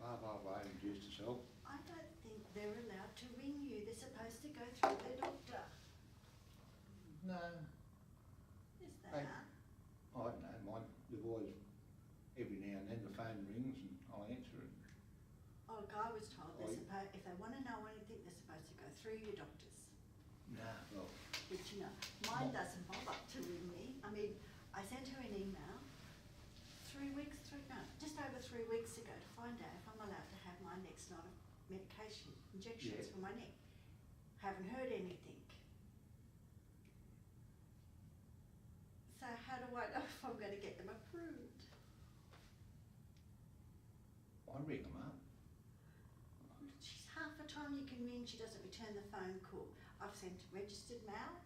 blah, blah, blah, introduced herself. I don't think they're allowed to ring you. They're supposed to go through their doctor. No, Is Hey. that? I don't know, mine, they've always, every now and then the phone rings and I'll answer it. Oh, look, I was told they're Oh, supposed, if they want to know anything, they're supposed to go through your doctors. Nah, well, Which, you know, mine doesn't bother to ring me. I mean, I sent her an email just over 3 weeks ago to find out if I'm allowed to have my next lot of medication, injections for my neck. Haven't heard anything. So how do I know if I'm going to get them approved? I ring them up. She's half the time you can ring, she doesn't return the phone call. I've sent registered mail,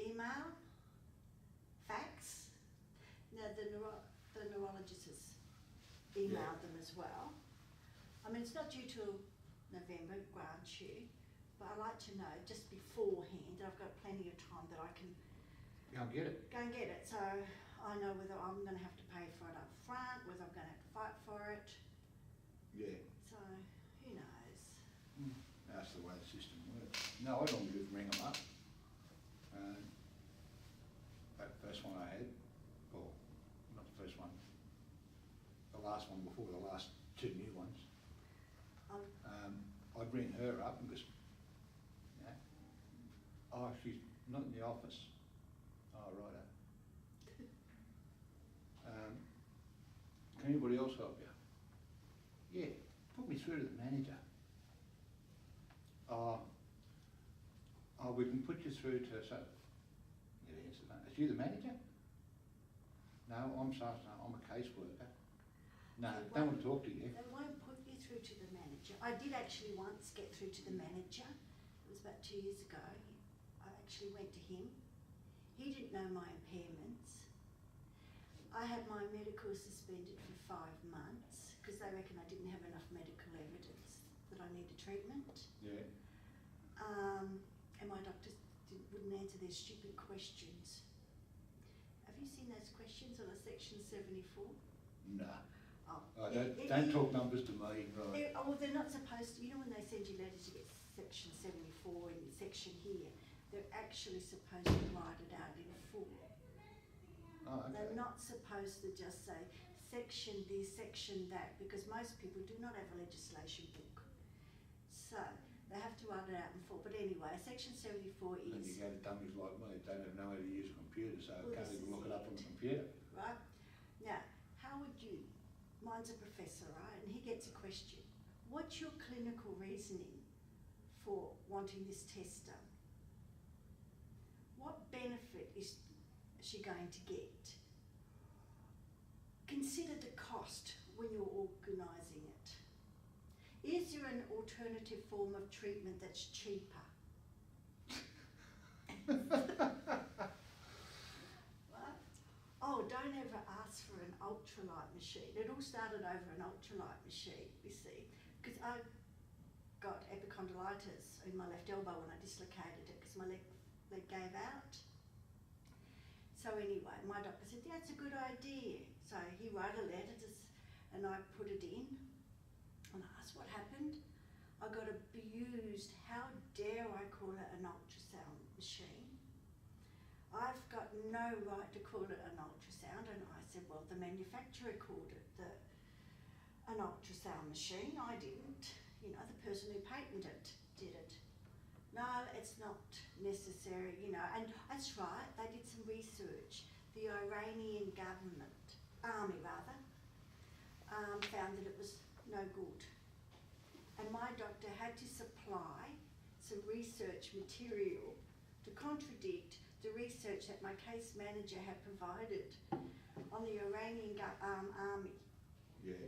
email, fax. Now the neurologist has emailed them as well. I mean, it's not due till November, grant you, but I like to know just beforehand that I've got plenty of time that I can Go and get it. go and get it. So I know whether I'm going to have to pay for it up front, whether I'm going to have to fight for it. Yeah. So who knows? That's the way the system works. No, I normally just ring them up. That first one I had, or not the first one, the last one before the last 2 new ones, I'd ring her up and just, yeah, oh, she's not in the office. Oh, righto. Can anybody else help you? Yeah, put me through to the manager. We can put you through to, so, yeah, answer that. Is you the manager? No, I'm sorry, no, I'm a caseworker. No, don't want to talk to you. They won't put you through to the manager. I did actually once get through to the manager. It was about 2 years ago. I actually went to him. He didn't know my impairments. I had my medical suspended for 5 months because they reckon I didn't have enough medical evidence that I needed treatment. Yeah. And my doctors wouldn't answer their stupid questions. Have you seen those questions on a section 74? No. Oh, Don't talk numbers to me, right? They're not supposed to. You know when they send you letters, you get section 74 and section here. They're actually supposed to write it out in full. Oh, okay. They're not supposed to just say section this, section that, because most people do not have a legislation book. So they have to write it out in full. But anyway, section 74 And is... you go to dummies like me, don't have no way to use a computer, so Well, can't this even is look it up it. on the computer. Right? Now, how would you... Mine's a professor, right? And he gets a question. What's your clinical reasoning for wanting this test done? What benefit is she going to get? Consider the cost when you're organising it. Is there an alternative form of treatment that's cheaper? Right? Oh, don't ever ask for an ultralight machine. It all started over an ultralight machine, you see, because I got epicondylitis in my left elbow when I dislocated it because my leg gave out. So anyway, my doctor said, that's a good idea. So he wrote a letter and I put it in and I asked what happened. I got abused. How dare I call it an ultrasound machine? I've got no right to call it an ultrasound. And I said, well, the manufacturer called it an ultrasound machine. I didn't. You know, the person who patented it did it. No, it's not necessary, you know, and that's right, they did some research. The Iranian government, army rather, found that it was no good. And my doctor had to supply some research material to contradict the research that my case manager had provided on the Iranian army. Yeah.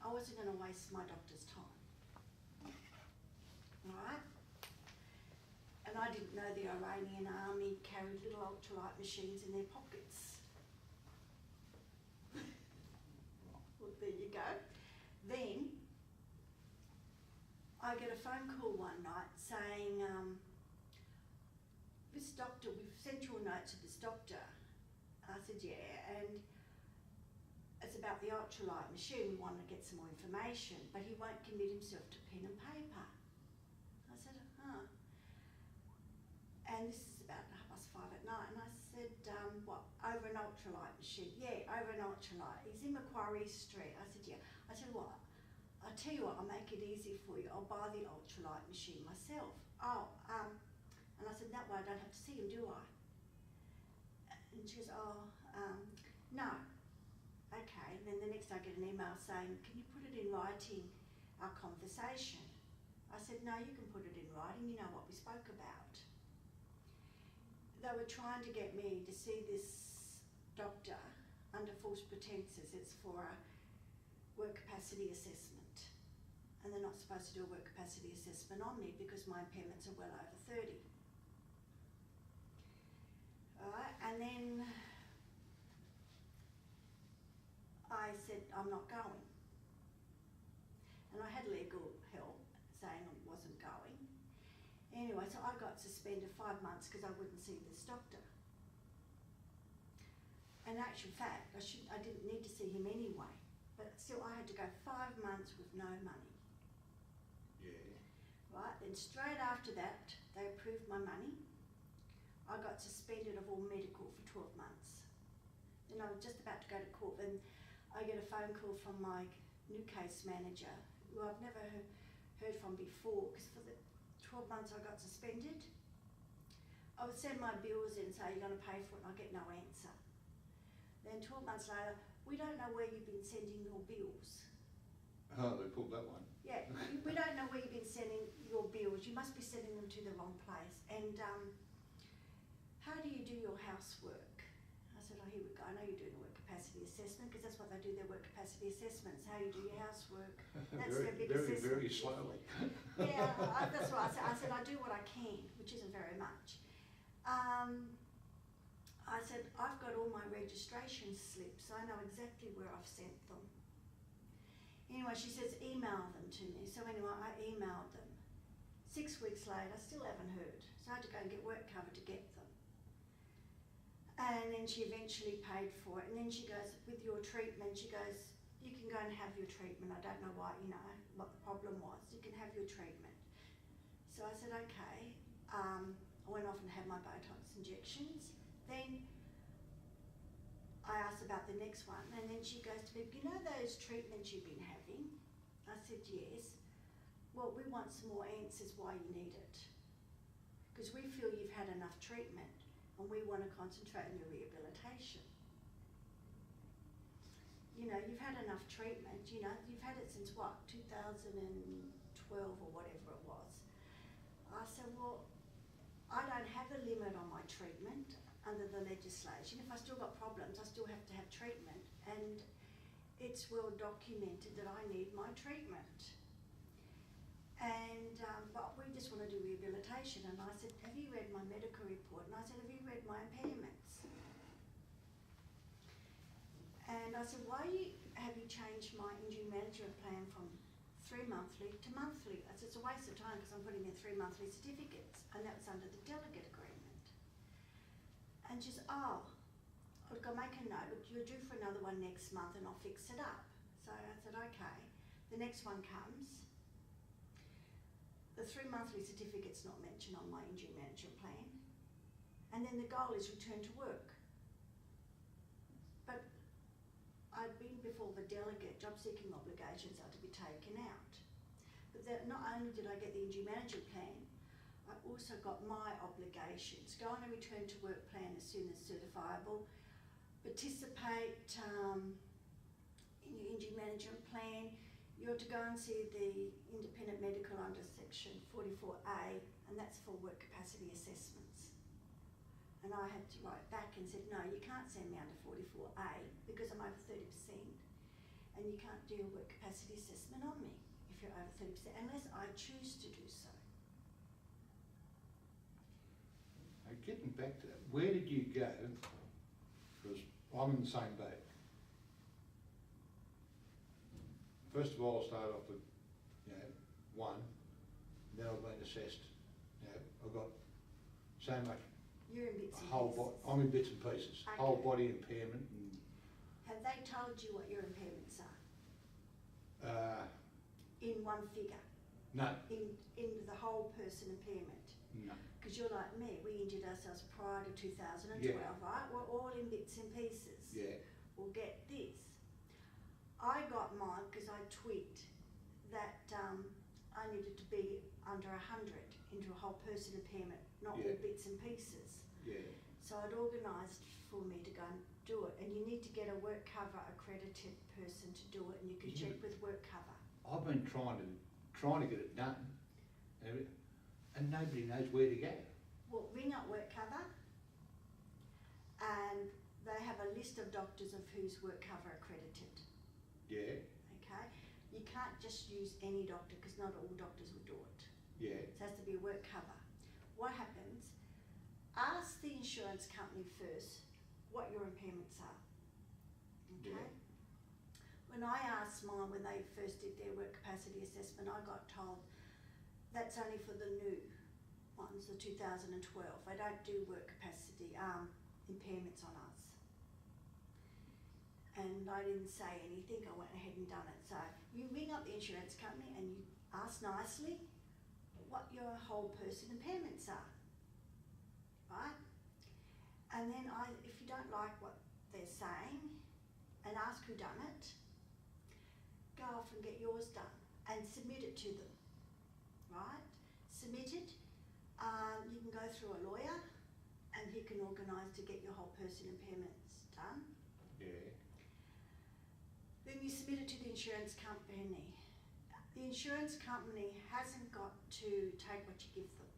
I wasn't going to waste my doctor's time. All right? And I didn't know the Iranian army carried little ultralight machines in their pockets. Well, there you go. Then I get a phone call one night saying, this doctor, we've sent your note to this doctor. I said, yeah, and it's about about the ultralight machine, we wanted to get some more information, but he won't commit himself to pen and paper. I said, huh. And this is about 5:30 at night, and I said, what, over an ultralight machine? Yeah, over an ultralight. He's in Macquarie Street. I said, yeah. I said, what? I'll tell you what, I'll make it easy for you. I'll buy the ultralight machine myself. Oh, and I said, that way I don't have to see him, do I? And she goes, no. Okay, and then the next day I get an email saying, can you put it in writing, our conversation? I said, no, you can put it in writing, you know what we spoke about. They were trying to get me to see this doctor under false pretenses. It's for a work capacity assessment. And they're not supposed to do a work capacity assessment on me because my impairments are well over 30. Alright, and then I said, I'm not going. And I had legal help saying I wasn't going. Anyway, so I got suspended 5 months because I wouldn't see this doctor. In actual fact, I didn't need to see him anyway, but still I had to go 5 months with no money. Yeah. Right, then straight after that, they approved my money. I got suspended of all medical for 12 months. Then I was just about to go to court, and I get a phone call from my new case manager, who I've never heard from before, because for the 12 months I got suspended. I would send my bills in and say, you're going to pay for it, and I'll get no answer. Then 12 months later, we don't know where you've been sending your bills. Oh, they pulled that one. Yeah, we don't know where you've been sending your bills. You must be sending them to the wrong place. And how do you do your housework? I said, oh, here we go. I know you're doing a work capacity assessment, because that's what they do, their work capacity assessments, how you do your housework. That's their big assessment. Very slowly. Yeah, that's what I said. I do what I can, which isn't very much. I said, I've got all my registration slips. I know exactly where I've sent them. Anyway, she says, email them to me. So anyway, I emailed them. 6 weeks later, I still haven't heard. So I had to go and get work cover to get them. And then she eventually paid for it. And then she goes, with your treatment, she goes, you can go and have your treatment. I don't know why, what the problem was. You can have your treatment. So I said, okay. I went off and had my Botox injections. Then I asked about the next one, and then she goes to me, you know those treatments you've been having? I said, yes. Well, we want some more answers why you need it. Because we feel you've had enough treatment, and we want to concentrate on your rehabilitation. You've had enough treatment, you've had it since what, 2012 or whatever it was. I said, well, I don't have a limit on my treatment under the legislation. If I still got problems, I still have to have treatment, and it's well documented that I need my treatment. And but we just want to do rehabilitation. And I said, have you read my medical report? And I said, have you read my impairments? And I said, why have you changed my injury management plan from 3 monthly to monthly? I said, it's a waste of time because I'm putting in 3 monthly certificates, and that was under the delegate agreement. And she said, oh, look, I'll make a note, but you're due for another one next month and I'll fix it up. So I said, okay. The next one comes. The 3 monthly certificate's not mentioned on my injury management plan. And then the goal is return to work. But I'd been before the delegate, job seeking obligations are to be taken out. But not only did I get the injury management plan, I also got my obligations. Go on a return to work plan as soon as certifiable. Participate in your injury management plan. You're to go and see the independent medical under section 44A, and that's for work capacity assessments. And I had to write back and said, no, you can't send me under 44A because I'm over 30%, and you can't do a work capacity assessment on me if you're over 30%, unless I choose to do so. Getting back to that, where did you go? Because I'm in the same boat. First of all, I started off with, 1, then I've been assessed. I've got so much You're in bits and whole pieces. I'm in bits and pieces. Okay. Whole body impairment and Have they told you what your impairments are in one figure, No, in the whole person impairment? no. Because you're like me, we injured ourselves prior to 2012, Yeah. right? We're all in bits and pieces. Yeah, We'll get this. I got mine because I tweaked that I needed to be under 100 into a whole person impairment, not Yeah. all bits and pieces. yeah. So I'd organised for me to go and do it, and you need to get a work cover accredited person to do it, and you can Yeah. check with work cover. I've been trying to get it done, and nobody knows where to go. Well, ring up work cover, and they have a list of doctors of who's work cover accredited. Yeah, Okay, you can't just use any doctor because not all doctors will do it. yeah, It has to be a work cover. What happens? Ask the insurance company first what your impairments are. Okay. Yeah. When I asked mine when they first did their work capacity assessment, I got told that's only for the new ones, the 2012. They don't do work capacity impairments on us. And I didn't say anything, I went ahead and done it. So you ring up the insurance company and you ask nicely what your whole person impairments are, right? And then if you don't like what they're saying, and ask who done it, go off and get yours done and submit it to them, right? Submit it, you can go through a lawyer and he can organise to get your whole person impairments done. yeah, Then you submit it to the insurance company. The insurance company hasn't got to take what you give them,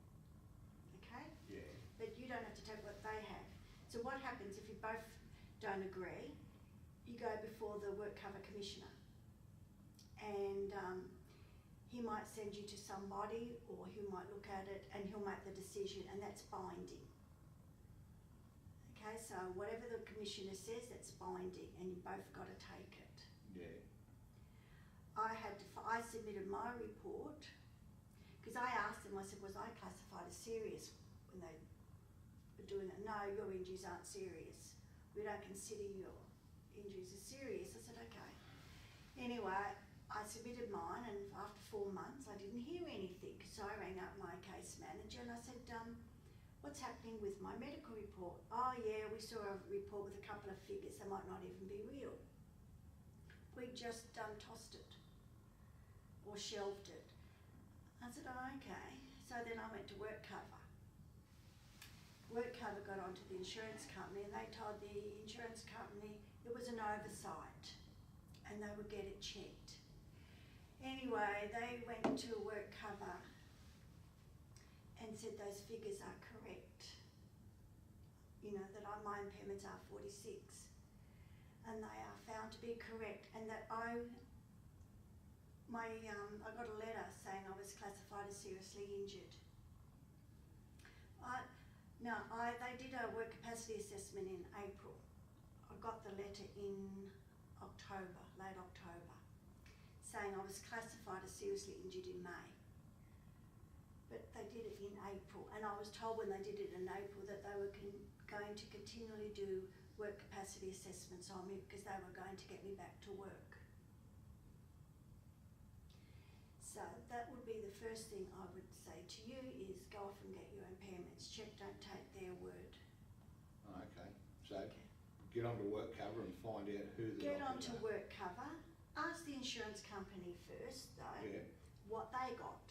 okay? yeah, But you don't have to take what they have. So what happens if you both don't agree? You go before the work cover commissioner, and he might send you to somebody, or he might look at it and he'll make the decision, and that's binding. Okay, so whatever the commissioner says, that's binding, and you both got to take it. yeah, I submitted my report because I asked them. I said, was I classified as serious when they were doing it? No, your injuries aren't serious. We don't consider your injuries as serious. I said, okay. Anyway, I submitted mine, and after 4 months I didn't hear anything. So I rang up my case manager and I said, what's happening with my medical report? Oh yeah, we saw a report with a couple of figures that might not even be real. We just tossed it or shelved it. I said, oh, okay. So then I went to work cover. Work cover got onto the insurance company, and they told the insurance company it was an oversight and they would get it checked. Anyway, they went to work cover and said those figures are correct. You know, that my impairments are 46, and they are found to be correct, and that I got a letter saying I was classified as seriously injured. They did a work capacity assessment in April. I got the letter in October, late October, saying I was classified as seriously injured in May. But they did it in April, and I was told when they did it in April that they were going to continually do work capacity assessments on me because they were going to get me back to work. So that would be the first thing I would say to you is go off and get your impairments checked, don't take their word. oh, okay. So get onto work cover and find out who the Get doctors onto are. work cover, ask the insurance company first though, Yeah, what they got.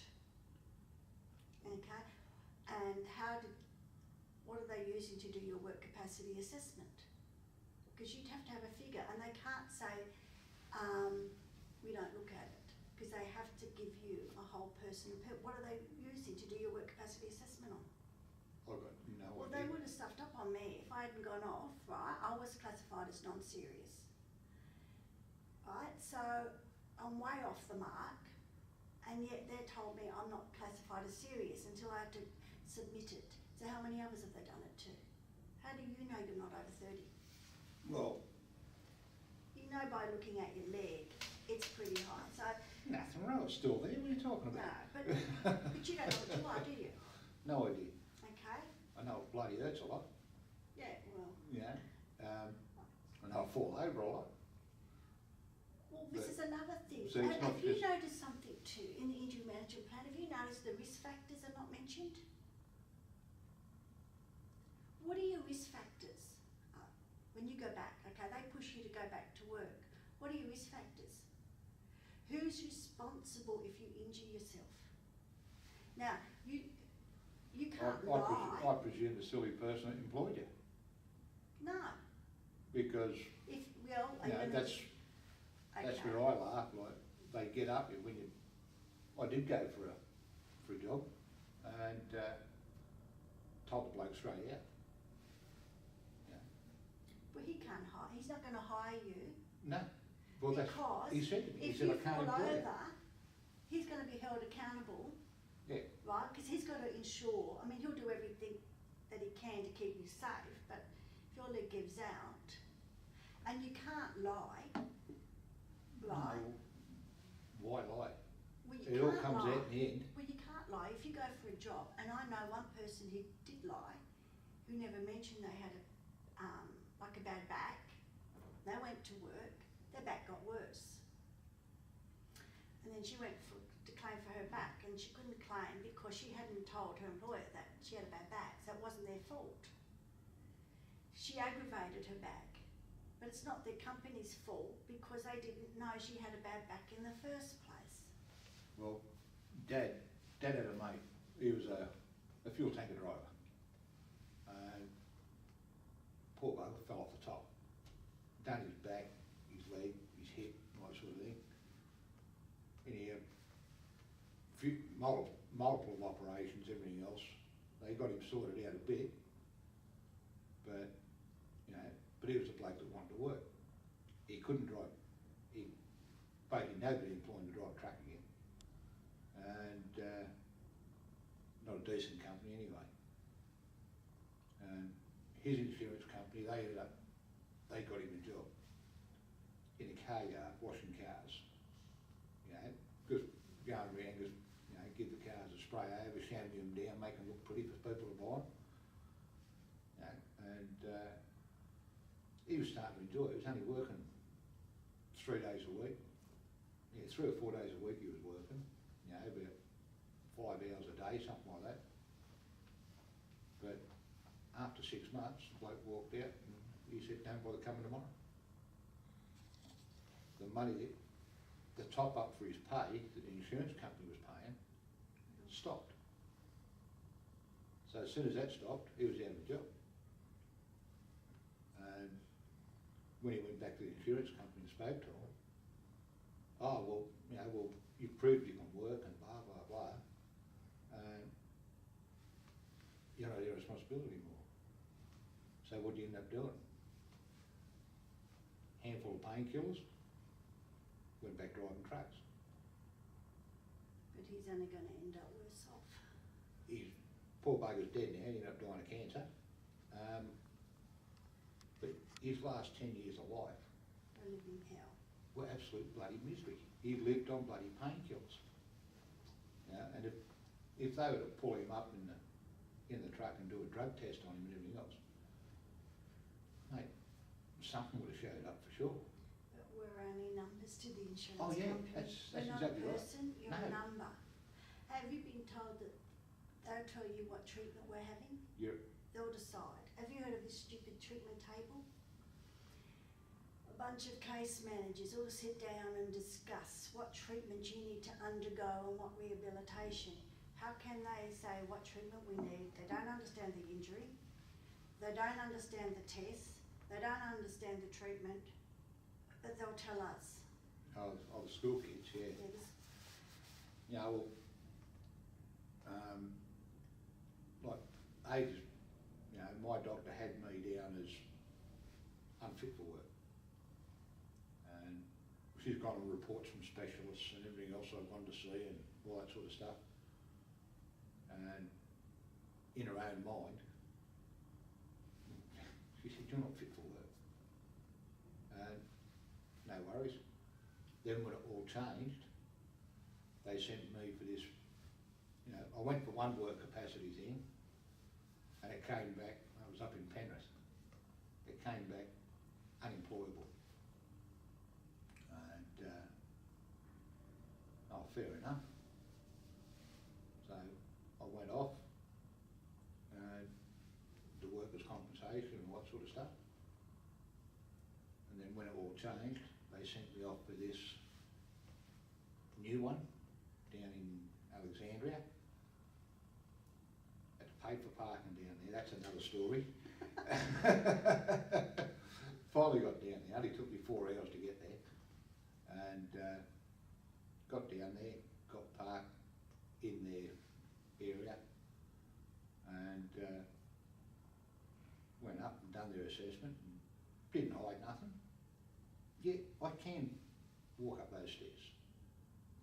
Okay, and what are they using to do your work capacity assessment? Because you'd have to have a figure, and they can't say, we don't look at it, because they have to give you a whole person. What are they using to do your work capacity assessment on? I've got no Well, idea. they would have stuffed up on me if I hadn't gone off, right? I was classified as non-serious, right? So I'm way off the mark, and yet they told me I'm not classified as serious until I had to submit it. So how many others have they done it to? How do you know you're not over 30? Well, You know by looking at your leg, it's pretty high. So nothing wrong, it's still there, what are you talking no, about? but you don't know what you are, do you? No idea. Okay. I know it bloody hurts a lot, Yeah. Well. you know. I know I'll fall over a lot. Well, this is another thing. So it's not have you just- noticed something too in the injury management plan? Have you noticed the risk factors are not mentioned? What are your risk factors? When you go back, okay, they push you to go back to work. What are your risk factors? Who's responsible if you injure yourself? Now, you can't lie. I presume the silly person that employed you, No. because, If, well, you know, even that's okay. where I laugh, like, they get up when you, I did go for a job, and, told the bloke straight out. Yeah. Well, he can't hire, he's not gonna hire you. No, well, that's, Because he said to me, he if said, you I can't fall employ you. over, he's gonna be held accountable, Yeah, right? Because he's got to ensure, I mean, he'll do everything that he can to keep you safe, but if your leg gives out, and you can't lie, right? no, why lie? Well, you It all can't comes lie. out in the end. Well, you can't lie. If you go for a job, and I know one person who did lie, who never mentioned they had like a bad back. They went to work, their back got worse. And then she went to claim for her back, and she couldn't claim because she hadn't told her employer that she had a bad back, so it wasn't their fault. She aggravated her back, but it's not their company's fault because they didn't know she had a bad back in the first place. Well, Dad had a mate, he was a fuel tanker driver. And poor bugger fell off the top. Done his back, his leg, his hip, all that sort of thing. Anyhow, multiple operations, everything else. They got him sorted out a bit. But, you know, but he was a bloke that wanted to work. He couldn't drive. Basically nobody employed him to drive a truck again. And not a decent company anyway. And his insurance company, they got him a job in a car yard washing cars. You know, just going around, just, you know, give the cars a spray over, sanding them down, make them look pretty for people to buy. You know, and he was starting to enjoy it. He was only working 3 days a week. Yeah, 3 or 4 days a week he was working. You know, about 5 hours a day, something like that. But after 6 months, the bloke walked out and he said, don't bother coming tomorrow. The money, the top up for his pay that the insurance company was paying, stopped. So as soon as that stopped, he was out of a job. And when he went back to the insurance company and spoke to him, oh, well, you know, well, you've proved you can work and blah, blah, blah. And you're not their responsibility anymore. So what do you end up doing? Handful of painkillers, went back driving trucks. But he's only going to end up worse off. His poor bugger's dead now, he ended up dying of cancer. But his last 10 years of life A living hell. were absolute bloody misery. He lived on bloody painkillers. You know, and if they were to pull him up in the truck and do a drug test on him and everything else, mate, something would have showed up for sure. But we're only numbers to the insurance Oh yeah, company. that's We're not exactly a right. person, you're No. a number. Have you been told that they'll tell you what treatment we're having? They'll decide. Have you heard of this stupid treatment table? A bunch of case managers all sit down and discuss what treatment you need to undergo and what rehabilitation. How can they say what treatment we need? They don't understand the injury. They don't understand the tests. They don't understand the treatment. But they'll tell us. Oh, the school kids, yeah. Yeah, this, You know, well, like ages, you know, my doctor had me down as unfit for work. And she's gone on reports from specialists and everything else I've gone to see and all that sort of stuff. And in her own mind, she said, you're not fit for work. And no worries. Then when it all changed, they sent me for this, you know, I went for one work capacity thing and it came back, I was up in Penrith, it came back unemployed. unemployable. And, oh, fair enough. So I went off, the workers' compensation and all that sort of stuff. And then when it all changed, they sent me off for this new one down in Alexandria. Had to pay for parking down there, that's another story. Finally got down there, only took me 4 hours to get there. And got down there, got parked in their area, and went up and done their assessment and didn't hide nothing. Yeah, I can walk up those stairs,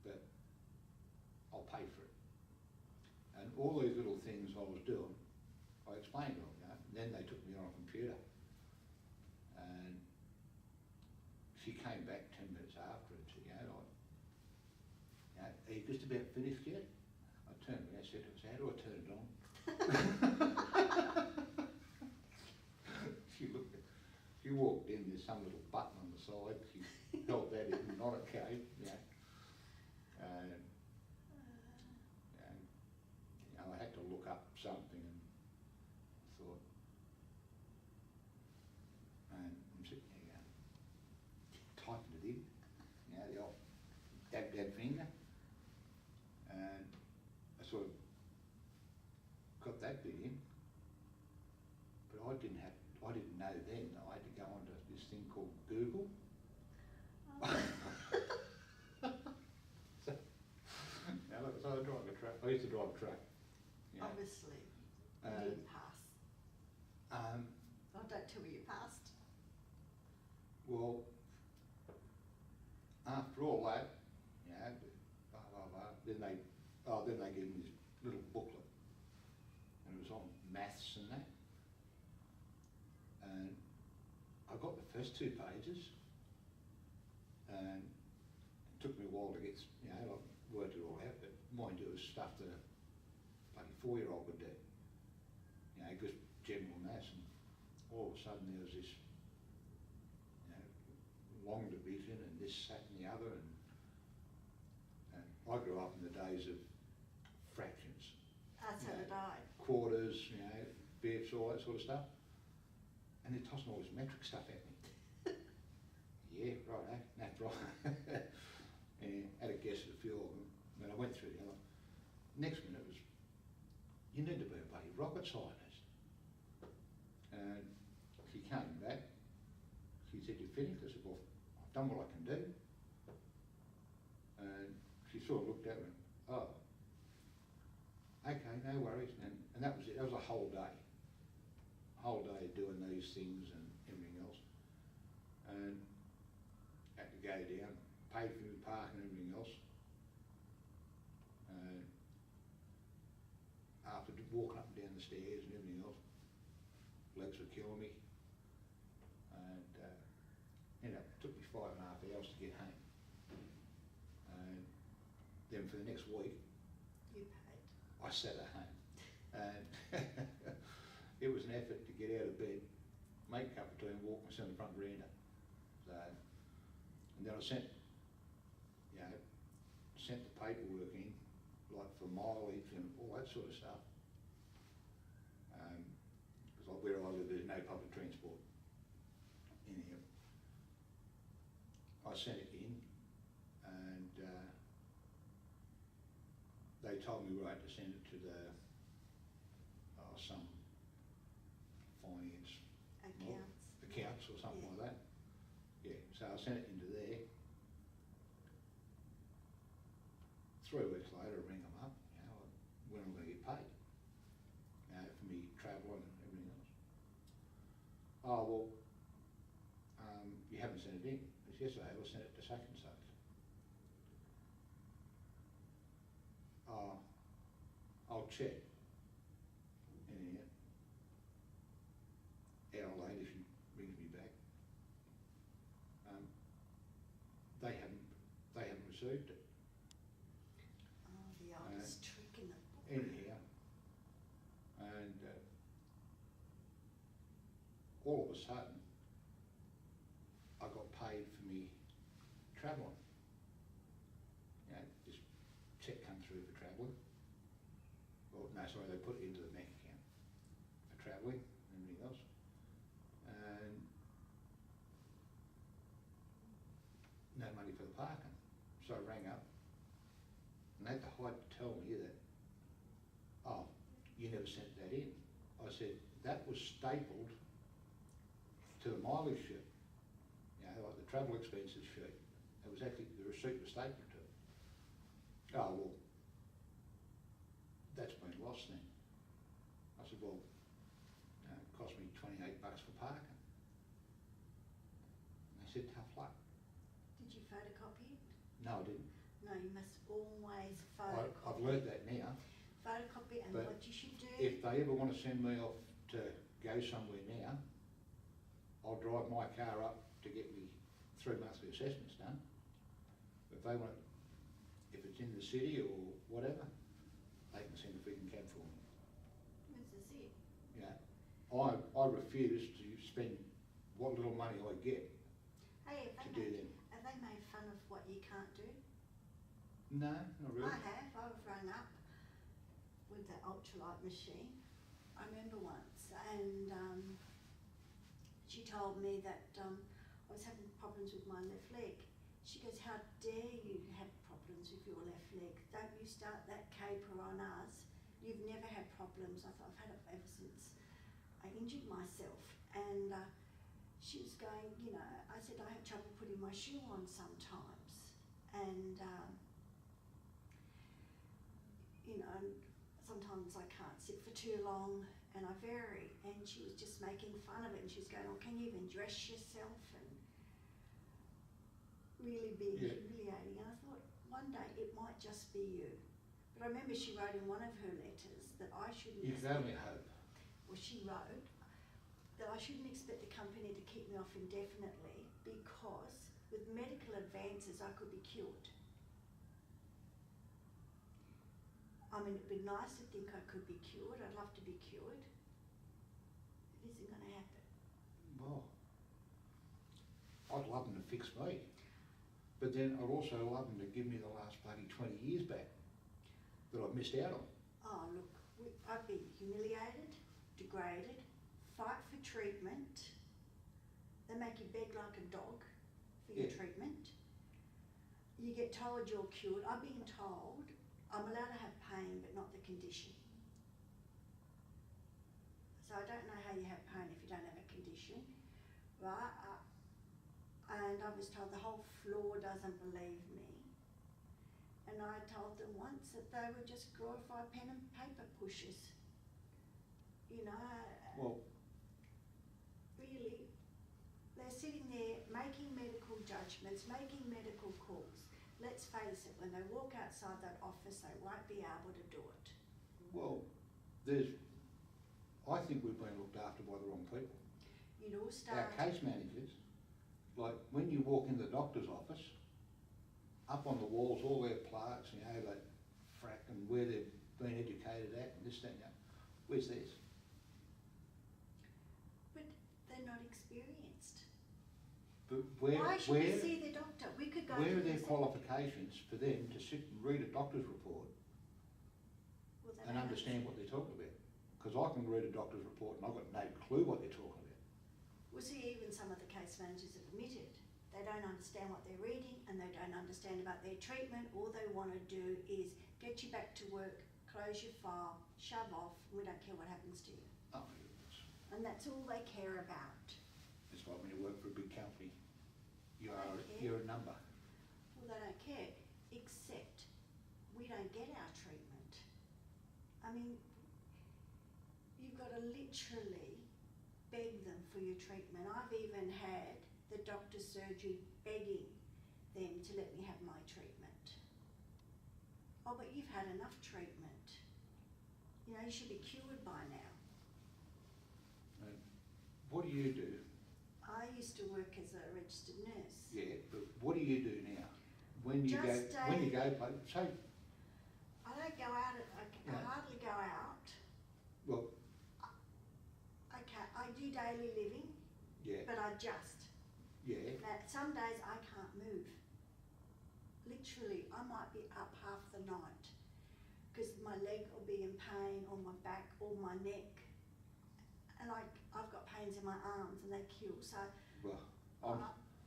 but I'll pay for it. And all these little things I was doing, I explained to them, you know, and then they took me on a computer. And she came back 10 minutes after and said, you know, are you just about finished yet? I turned around and said, so how do I turn it on? She walked in, there's some little button on the side, she held that in, not a code, you know. And you know, I had to look up something and I thought, and I'm sitting there going, typing it in, you know, the old dab finger, and I sort of got that bit in, but I didn't know then that I had to go onto this thing called Google. Oh. So I drive a truck. I used to drive a truck. You know. Obviously, you didn't pass. Oh, don't tell me you passed. Well, after all that, you know, blah, blah, blah, then they gave me this little booklet, and it was on maths and that. And I got the first 2 pages, and it took me a while to get, you know, I worked it all out, but mind you, it was stuff that a bloody 4-year-old would do, you know, just general maths, and all of a sudden there was this, you know, long division and this, that and the other, and I grew up in the days of fractions. So did I. Quarters, you know, bits, all that sort of stuff. And they're tossing all this metric stuff at me. Yeah, right, eh? That's right. And had a guess at a few of them. Then I went through the other. Next minute was, you need to be a bloody rocket scientist. And she came back. She said, you finished? I said, well, I've done what I can do. And she sort of looked at me and, oh, okay, no worries. And that was it. That was a whole day. Whole day doing these things and everything else, and had to go down, paid for the park and everything else. After walking up and down the stairs and everything else, legs were killing me, and ended up, it took me 5.5 hours to get home. And then for the next week, You paid. I sat at home, and it was an effort to get out of bed, make a cup of tea and walk myself in the front veranda. So, and then I sent the paperwork in, like for mileage and all that sort of stuff. Because like where I live, there's no public transport in here. I sent it in, and they told me I had to send it to the some finance accounts or something like that. Yeah, so I sent it into there. 3 weeks later, I rang them up, you know, when I'm going to get paid, you know, for me travelling and everything else. Oh, well, you haven't sent it in. I said, yes, I have. I sent it to such and such. I'll check. And hour later, she rings me back. They haven't received it. Oh, the oldest trick in the book. Anyhow, and all of a sudden, travelling. You know, this check come through for travelling. Well, no, sorry, they put it into the bank account for travelling and everything else. And no money for the parking. So I rang up and they had the height to tell me that, oh, you never sent that in. I said, that was stapled to the mileage sheet, you know, like the travel expenses sheet. It was actually, the receipt was stapled to it. Oh, well, that's been lost then. I said, well, you know, it cost me $28 for parking. And they said, tough luck. Did you photocopy it? No, I didn't. No, you must always photocopy. I've learnt that now. Photocopy, and But what you should do. If they ever want to send me off to go somewhere now, I'll drive my car up to get me 3 monthly assessments done. If they want, if it's in the city or whatever, they can send a freaking cab for me. This is it. You know, I refuse to spend what little money I get Hey, to do them. have they made fun of what you can't do? No, not really. I have. I've rung up with the ultralight machine. I remember once, and she told me that I was having problems with my left leg. She goes, how dare you have problems with your left leg? Don't you start that caper on us. You've never had problems. I thought, I've had it ever since I injured myself. And she was going, you know, I said, I have trouble putting my shoe on sometimes. And, you know, sometimes I can't sit for too long and I vary. And she was just making fun of it, and she was going, oh, can you even dress yourself? And really being humiliating. And I thought, one day it might just be you. But I remember she wrote in one of her letters that I shouldn't. You can only hope. Well, she wrote that I shouldn't expect the company to keep me off indefinitely because with medical advances I could be cured. I mean, it'd be nice to think I could be cured. I'd love to be cured. It isn't going to happen. Well, I'd love them to fix me. But then I'd also love them to give me the last bloody 20 years back that I've missed out on. Oh, look, I've been humiliated, degraded, fight for treatment. They make you beg like a dog for your treatment. You get told you're cured. I've been told I'm allowed to have pain, but not the condition. So I don't know how you have pain if you don't have a condition, right? And I was told the whole floor doesn't believe me. And I told them once that they were just glorified pen and paper pushers. You know, Well, really, they're sitting there making medical judgments, making medical calls. Let's face it, when they walk outside that office, they won't be able to do it. well, I think we've been looked after by the wrong people. It all Our started. case managers, like when you walk in the doctor's office, up on the walls, all their plaques, you know, that frack and where they've been educated at and this, that, and that. Where's theirs? But they're not experienced. But where Why should we see the doctor? We could go. where to are their the- qualifications for them to sit and read a doctor's report Well, they and don't understand what they're talking about? Because I can read a doctor's report and I've got no clue what they're talking about. Well, see, even some of the case managers have admitted they don't understand what they're reading and they don't understand about their treatment. All they want to do is get you back to work, close your file, shove off, and we don't care what happens to you. Oh, And that's all they care about. it's like when you work for a big company, They don't care. you're a number. Well, they don't care, except we don't get our treatment. I mean, you've got to literally beg them for your treatment. I've even had the doctor's surgery begging them to let me have my treatment. Oh, but you've had enough treatment. You know, you should be cured by now. What do you do? I used to work as a registered nurse. Yeah, but what do you do now? When you Just go, when you go, say, I don't go out, I Yeah. hardly go out. well, Okay, I do daily living, yeah, but I just. yeah, Now, some days I can't move. literally, I might be up half the night because my leg will be in pain, or my back, or my neck. And I've got pains in my arms and they kill. So Well,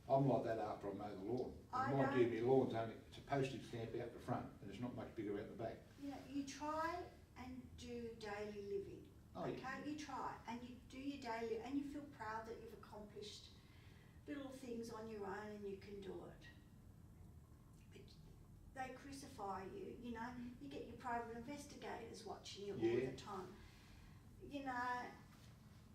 I'm like that after I mow the lawn. I Mind don't- you, my lawn's only, it's a postage stamp out the front and it's not much bigger out the back. you know, you try and do daily living. Oh, Okay, yeah. you try and you do your daily, and you feel proud that you've accomplished little things on your own and you can do it. But they crucify you, you know, you get your private investigators watching you all Yeah. the time. You know,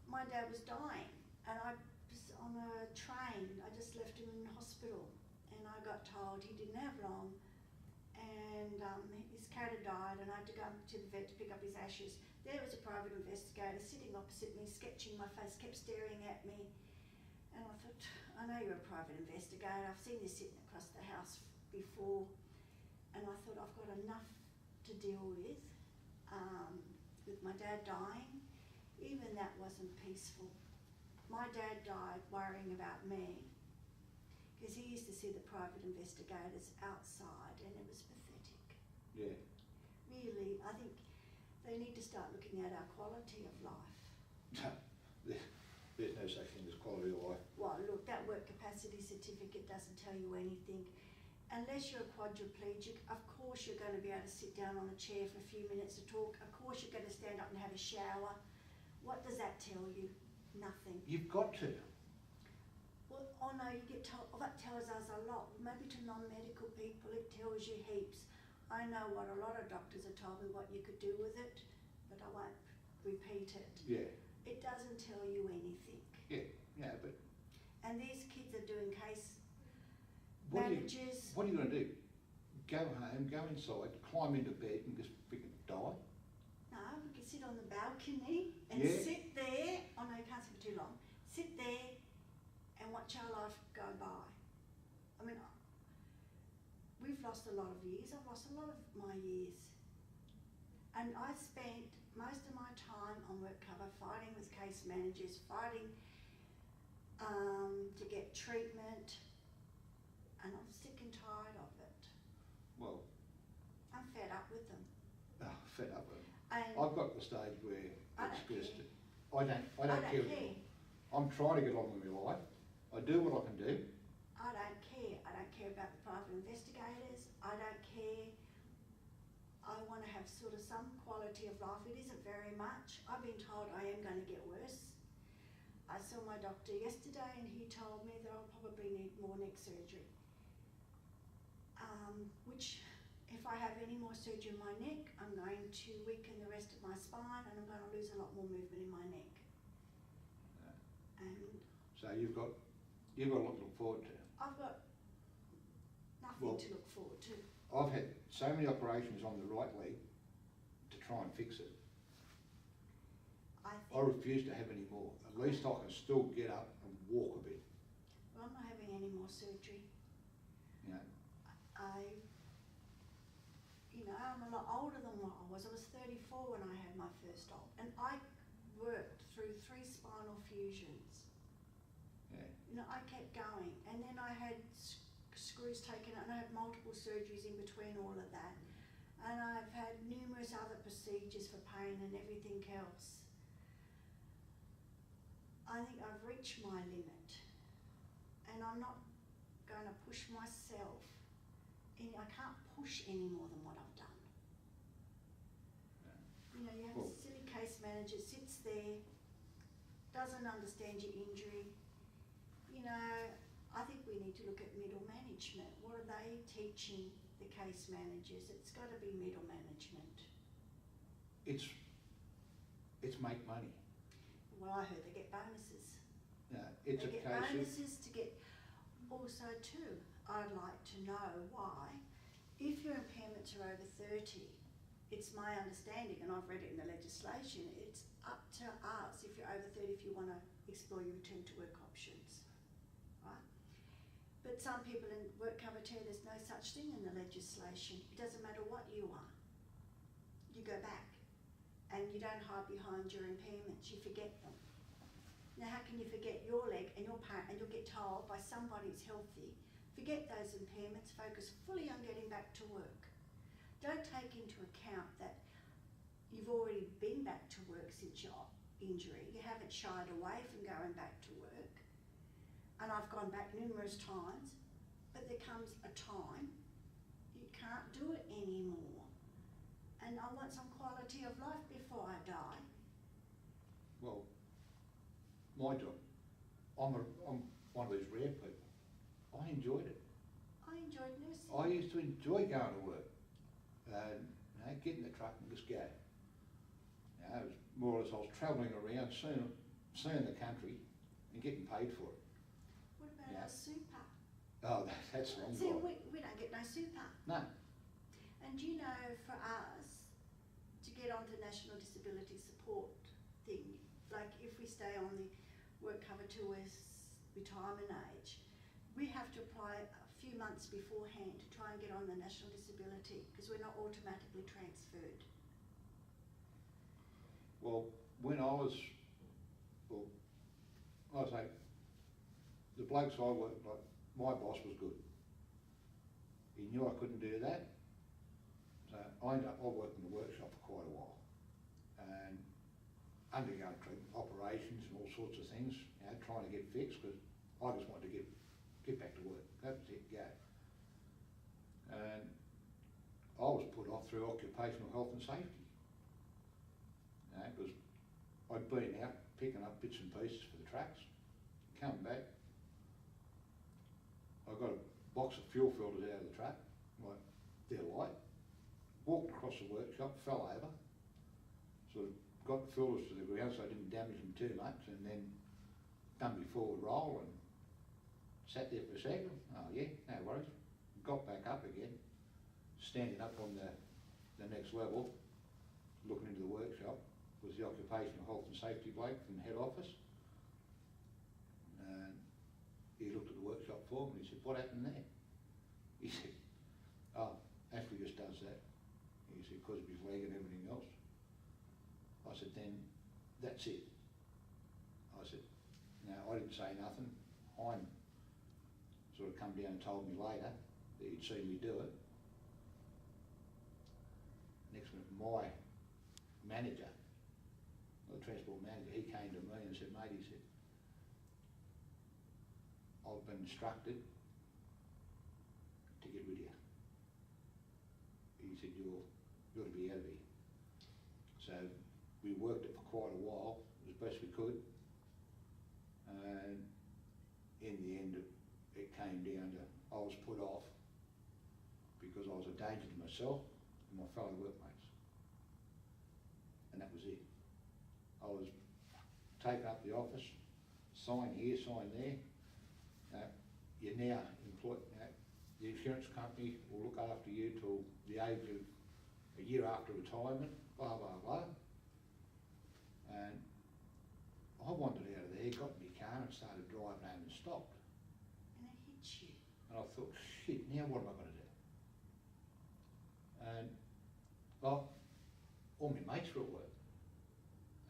my dad was dying and I was on a train, I just left him in hospital and I got told he didn't have long, and his cat had died and I had to go to the vet to pick up his ashes. There was a private investigator sitting opposite me, sketching my face, kept staring at me, and I thought, I know you're a private investigator, I've seen you sitting across the house before, and I thought I've got enough to deal with my dad dying. Even that wasn't peaceful. My dad died worrying about me because he used to see the private investigators outside and it was pathetic. Yeah. Really, I think they need to start looking at our quality of life. There's no such thing as quality of life. Well, look, that work capacity certificate doesn't tell you anything. Unless you're a quadriplegic, of course you're going to be able to sit down on a chair for a few minutes to talk. Of course you're going to stand up and have a shower. What does that tell you? Nothing. You've got to. Well, oh no, you get told, that tells us a lot. Maybe to non-medical people it tells you heaps. I know what a lot of doctors have told me what you could do with it, but I won't repeat it. Yeah. It doesn't tell you anything. Yeah, but And these kids are doing case what managers. What are you going to do? Go home, go inside, climb into bed and just freaking die? No, we can sit on the balcony and Yeah. sit there. Oh no, you can't sit for too long. Sit there and watch our life go by. I mean, we've lost a lot of years. I've lost a lot of my years. And I spent most of my time on work cover fighting with case managers, fighting to get treatment, and I'm sick and tired of it. Well, I'm fed up with them. fed up with it. And I've got to the stage where I it's don't just, care. I don't care. I'm trying to get on with my life. I do what I can do. I don't care. I don't care about the private investigators. I don't care. I want to have sort of some quality of life. It isn't very much. I've been told I am going to get worse. I saw my doctor yesterday and he told me that I'll probably need more neck surgery. Which, if I have any more surgery in my neck, I'm going to weaken the rest of my spine and I'm going to lose a lot more movement in my neck. And So you've got a lot to look forward to. I've got nothing Well, to look forward to. I've had so many operations on the right leg to try and fix it. I I refuse to have any more. At least I can still get up and walk a bit. Well, I'm not having any more surgery. You know. I'm a lot older than what I was. I was 34 when I had my first op, and I worked through 3 spinal fusions. Yeah. You know, I kept going, and then I had screws taken out, and I had multiple surgeries in between all of that, and I've had numerous other procedures for pain and everything else. I think I've reached my limit, and I'm not going to push myself. I can't push any more than what I've done. You know, you have a silly case manager, sits there, doesn't understand your injury. You know, I think we need to look at middle management. What are they teaching the case managers? It's got to be middle management. It's make money. Well, I heard they get bonuses. No, it's They a get case of, bonuses to get. Also too, I'd like to know why, if your impairments are over 30, it's my understanding, and I've read it in the legislation, it's up to us, if you're over 30, if you want to explore your return to work options, right? But some people in work cover tell you there's no such thing in the legislation. It doesn't matter what you are. You go back, and you don't hide behind your impairments, you forget them. Now how can you forget your leg and your pain, and you'll get told by somebody who's healthy Forget those impairments, focus fully on getting back to work. Don't take into account that you've already been back to work since your injury. You haven't shied away from going back to work. And I've gone back numerous times, but there comes a time you can't do it anymore. And I want some quality of life before I die. Well, my job, I'm one of these rare people. I enjoyed it. I enjoyed nursing. I used to enjoy going to work and get in the truck and just go. It was more or less I was travelling around, seeing the country and getting paid for it. What about our super? Oh, that's long See, gone. we don't get no super. No. And you know, for us to get onto National Disability Support thing, like if we stay on the work cover till we're retirement age, we have to apply a few months beforehand to try and get on the National Disability because we're not automatically transferred. Well, when I was, I say, the blokes I worked like, my boss was good. He knew I couldn't do that. So I worked in the workshop for quite a while and undergoing treatment, operations and all sorts of things, trying to get fixed because I just wanted to get back to work. That was it, go. And I was put off through occupational health and safety. Because I'd been out picking up bits and pieces for the trucks, come back, I got a box of fuel filters out of the truck, like they're light, walked across the workshop, fell over, sort of got the filters to the ground so I didn't damage them too much, and then done my forward roll and sat there for a second. Oh yeah, no worries. Got back up again, standing up on the next level, looking into the workshop, was the occupational health and safety bloke from the head office. And he looked at the workshop for me and he said, what happened there? He said, oh, Ashley just does that. He said, because of his leg and everything else. I said, then that's it. I said, no, I didn't say nothing. Hein sort of come down and told me later that he'd seen me do it. Next minute, my manager, the transport manager, he came to me and said, mate, he said, I've been instructed to get rid of you. He said, you're to be out of here. So we worked it for quite a while, as best we could. And in the end, it came down to, I was put off because I was a danger to myself and my fellow workmates. And that was it. I was taken up the office, sign here, sign there. You're now employed. The insurance company will look after you till the age of a year after retirement, blah, blah, blah. And I wandered out of there, got in my car and started driving home and stopped. And it hit you. And I thought, shit, now what am I going to do? And, well, all my mates were at work.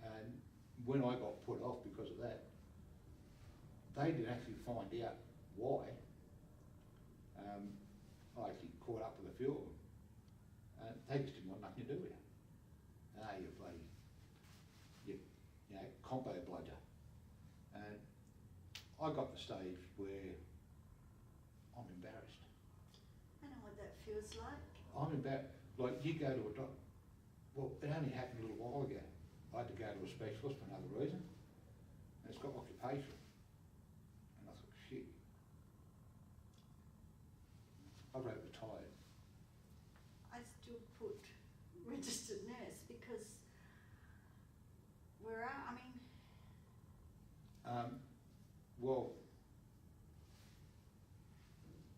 And when I got put off because of that, they didn't actually find out why. I actually caught up with a few of them. And they just didn't want nothing to do with it. Ah, you bloody, you know, compo bludger. And I got to the stage where I'm embarrassed. I know what that feels like. I'm embarrassed. Like, you go to a doctor. Well, it only happened a little while ago. I had to go to a specialist for another reason. And it's got occupation. And I thought, shit. I wrote retired. I still put registered nurse because well,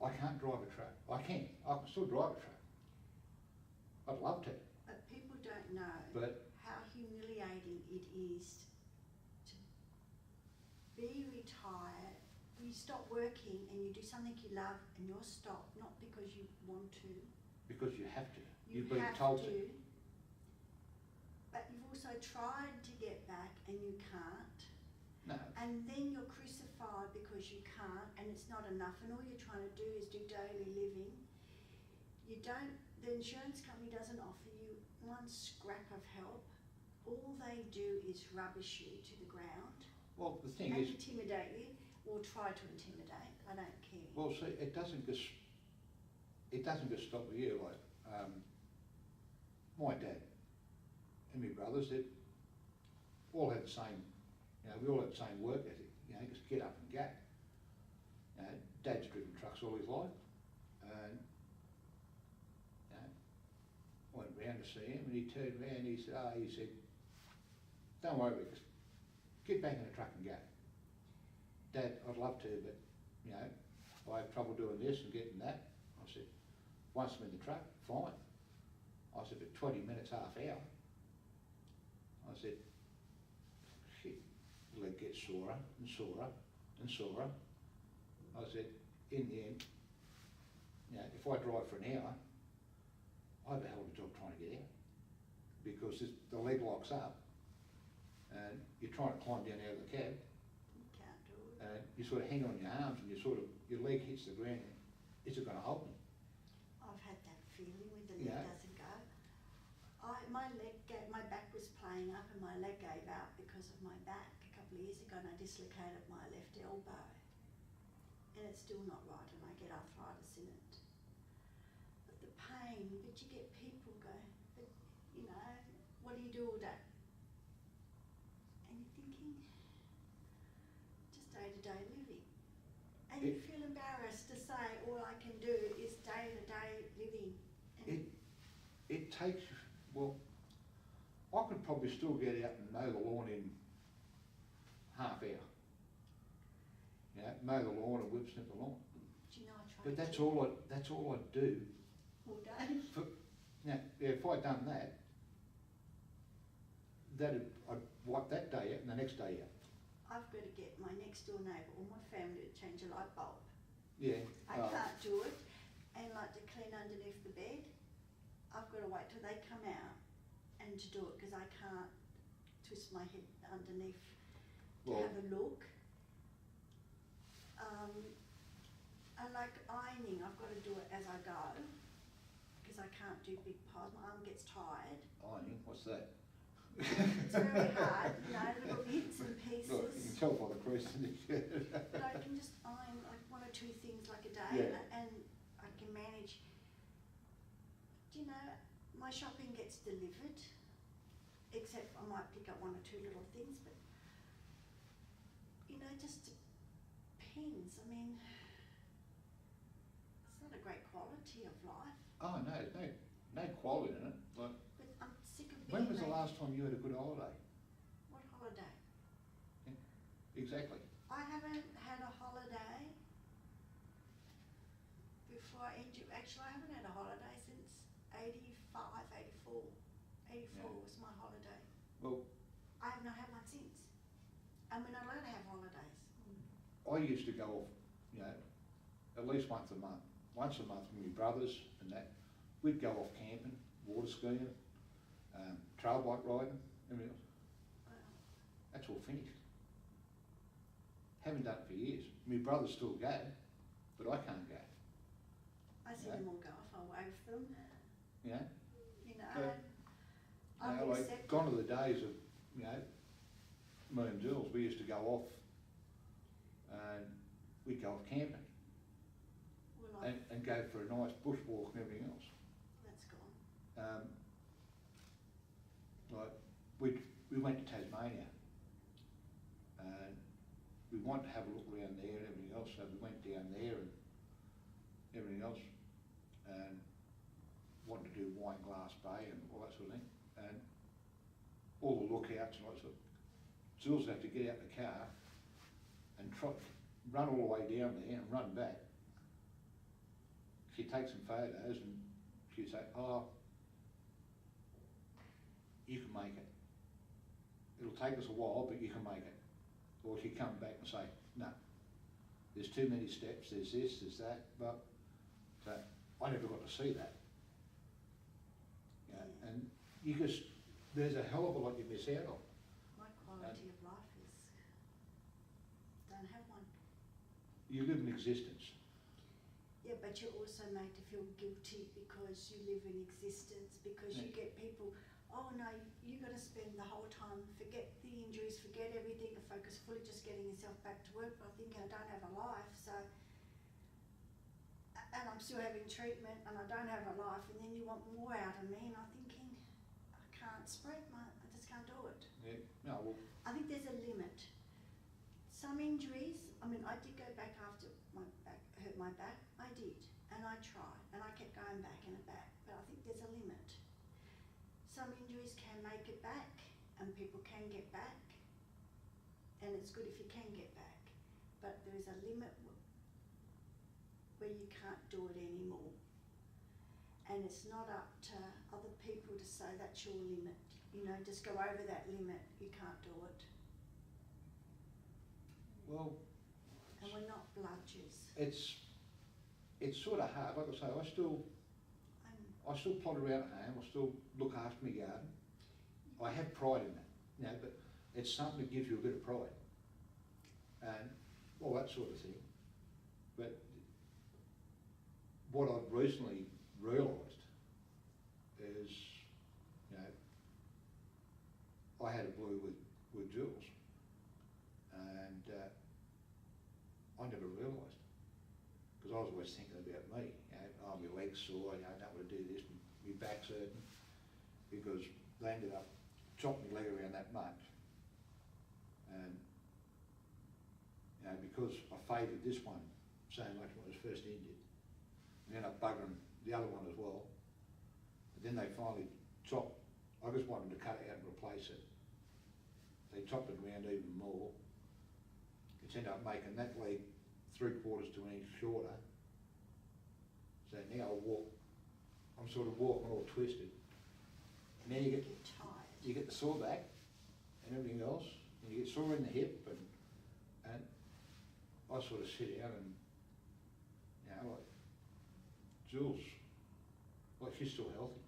I can't drive a truck. I can still drive a truck. I'd love to. But people don't know But how humiliating it is to be retired. You stop working and you do something you love and you're stopped, not because you want to. because you have to. You You've been have told to. But you've also tried to get back and you can't. No. And then you're crucified because you can't, and it's not enough, and all you're trying to do is do daily living. You don't, the insurance company doesn't offer you one scrap of help. All they do is rubbish you to the ground Well, the thing and is, intimidate you, or try to intimidate. I don't care. well, see, it doesn't just stop with you. Like, my dad and my brothers, they all had the same, we all had the same work ethic. Just get up and go. Dad's driven trucks all his life, and I went round to see him, and he turned around and he said, "Don't worry, just get back in the truck and go." "Dad, I'd love to, but I have trouble doing this and getting that." I said, "Once I'm in the truck, fine." I said, "But 20 minutes, half hour." I said, "Shit, the leg gets sorer and sorer and sorer." I said, "In the end, if I drive for an hour, I have a hell of a job trying to get out, because the leg locks up and you're trying to climb down out of the cab, You can't do it. and you sort of hang on your arms and your leg hits the ground. Is it going to hold me?" I've had that feeling when the leg Yeah. doesn't go. My back was playing up and my leg gave out because of my back a couple of years ago, and I dislocated my left elbow. And it's still not right, and I get arthritis in it. But the pain, but you get people go, but what do you do all day? And you're thinking, just day-to-day living. And you feel embarrassed to say all I can do is day-to-day living. And It takes, well, I could probably still get out and mow the lawn in half hour. Mow the lawn and whip snip the lawn. do you know, I tried But that's to all I do. all day. If I'd done that, I'd wipe that day out and the next day out. I've got to get my next door neighbour or my family to change a light bulb. Yeah. I can't do it, and like to clean underneath the bed, I've got to wait till they come out and to do it, because I can't twist my head underneath to Well- have a look. I like ironing, I've got to do it as I go, because I can't do big piles, my arm gets tired. Ironing, what's that? It's very hard, little bits and Look, you pieces. can tell by the crease in the shirt. But I can just iron like one or two things like a day, Yeah. and I can manage. My shopping gets delivered, except I might pick up one or two little things, but just depends. I mean, it's not a great quality of life, Oh, no, there's no quality in it. Like, but I'm sick of being when was the like, last time you had a good holiday? what holiday? Exactly. I haven't had a holiday before actually I haven't had a holiday since 85, 84. 84 Yeah. was my holiday. Well, I have not had one since. And we're not allowed to have holidays. I used to go off, at least once a month. Once a month with my brothers and that. We'd go off camping, water skiing, trail bike riding, everything else. Well, That's all finished. Haven't done it for years. My brothers still go, but I can't go. I see Yeah. them all go off, I wave them, Yeah. But, I've like, accepted. gone are the days of, me and Jules, we used to go off and we'd go off camping Well, and go for a nice bushwalk and everything else. that's gone. Like, we went to Tasmania and we wanted to have a look around there and everything else, so we went down there and everything else, and wanted to do Wineglass Bay and all that sort of thing, and all the lookouts and all that sort of. Jules had to get out the car and run all the way down there and run back. She'd take some photos and she'd say, "Oh, you can make it. It'll take us a while, but you can make it." Or she'd come back and say, "No, there's too many steps, there's this, there's that," but so I never got to see that. Yeah. And there's a hell of a lot you miss out on. My quality of life is you live in existence. Yeah, but you're also made to feel guilty because you live in existence, because you get people, oh no, you got to spend the whole time, forget the injuries, forget everything, and focus fully just getting yourself back to work. But I think I don't have a life, so, and I'm still having treatment and I don't have a life, and then you want more out of me, and I'm thinking, I can't spread I just can't do it. Yeah, no, well, I think there's a limit. Some injuries, I mean, I did go back after my back, hurt my back, I did, and I tried, and I kept going back and back, but I think there's a limit. Some injuries can make it back, and people can get back, and it's good if you can get back, but there is a limit where you can't do it anymore. And it's not up to other people to say that's your limit, you know, just go over that limit, you can't do it. well, And we're not bludgers. it's sort of hard. Like I say, I still plod around at home. I still look after my garden. I have pride in that, you know, but it's something that gives you a bit of pride, and all that sort of thing. But what I've recently realised is, you know, I had a blue with Jules, and I never realised, because I was always thinking about me. You know, oh, my leg's sore. You know, I don't want to do this. My back's hurting, because they ended up chopping my leg around that much, and you know, because I favoured this one so much when I was first injured, and ended up buggering the other one as well. And then they finally chopped. I just wanted to cut it out and replace it. They chopped it around even more. It's ended up making that leg 3/4 to an inch shorter. So now I walk, I'm sort of walking all twisted. And then you get tired. the sore back and everything else, and you get sore in the hip, and I sort of sit down and, you know, like, Jules, like, she's still healthy,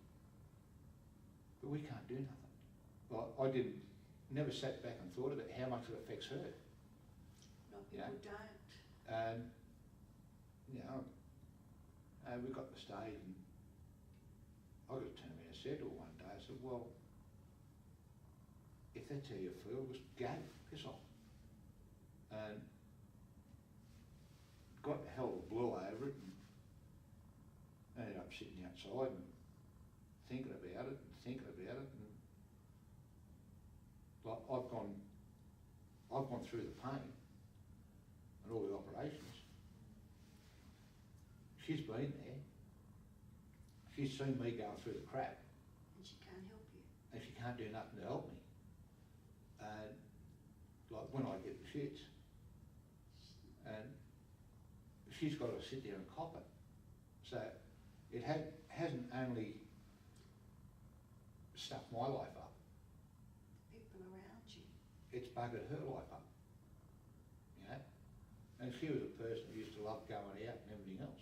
but we can't do nothing. Like, never sat back and thought about how much it affects her. A lot of people don't. And, you know, we got to the stage, and I just turned around and said to her one day, I said, well, if that's how you feel, just go, piss off. And got the hell of a blue over it, and ended up sitting outside and thinking about it, and like, I've gone through the pain and all the operations. She's been there. She's seen me going through the crap. And she can't help you. And she can't do nothing to help me. And like, when I get the shits, and she's got to sit there and cop it. So it hasn't only stuffed my life up. People around you. It's buggered her life up. You know? And she was a person who used to love going out and everything else.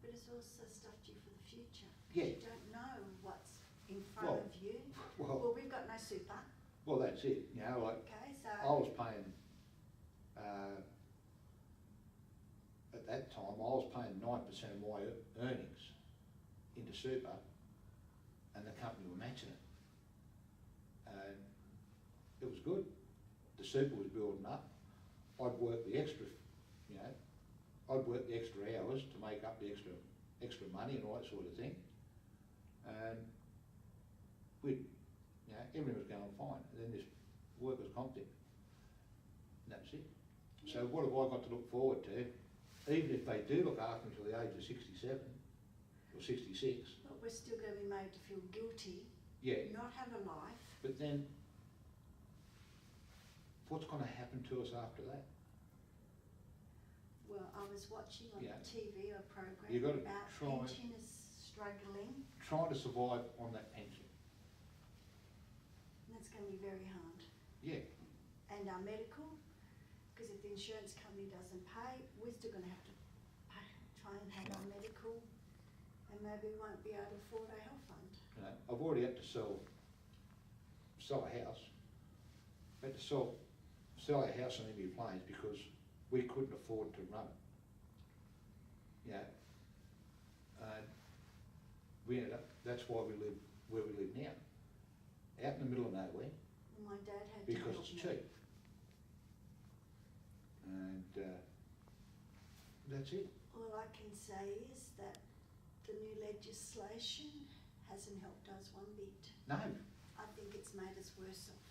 But it's also stuffed you for the future. Yeah. You don't know what's in front of you. Well, we've got no super. Well, that's it. You know, like, Okay, so I was paying, at that time, I was paying 9% of my earnings into super, and the company were matching it. And it was good. The super was building up. I'd work the extra, you know, I'd work the extra hours to make up the extra money and all that sort of thing. And everything was going fine. And then this workers' comp thing, and that's it. So what have I got to look forward to? Even if they do look after me until the age of 67 or 66. But we're still going to be made to feel guilty. Yeah. Not have a life. But then, what's going to happen to us after that? Well, I was watching on TV a program You've got to about pensioners struggling. Trying to survive on that pension. And that's going to be very hard. Yeah. And our medical, because if the insurance company doesn't pay, we're still going to have to try and have our medical, and maybe we won't be able to afford our health fund. You know, I've already had to sell a house. I had to sell our house on Enemy Plains because we couldn't afford to run it. you know, we ended up, that's why we live where we live now, out in the middle of nowhere, Well, my dad had to because help it's me. cheap. And that's it. All I can say is that the new legislation hasn't helped us one bit. No, I think it's made us worse off.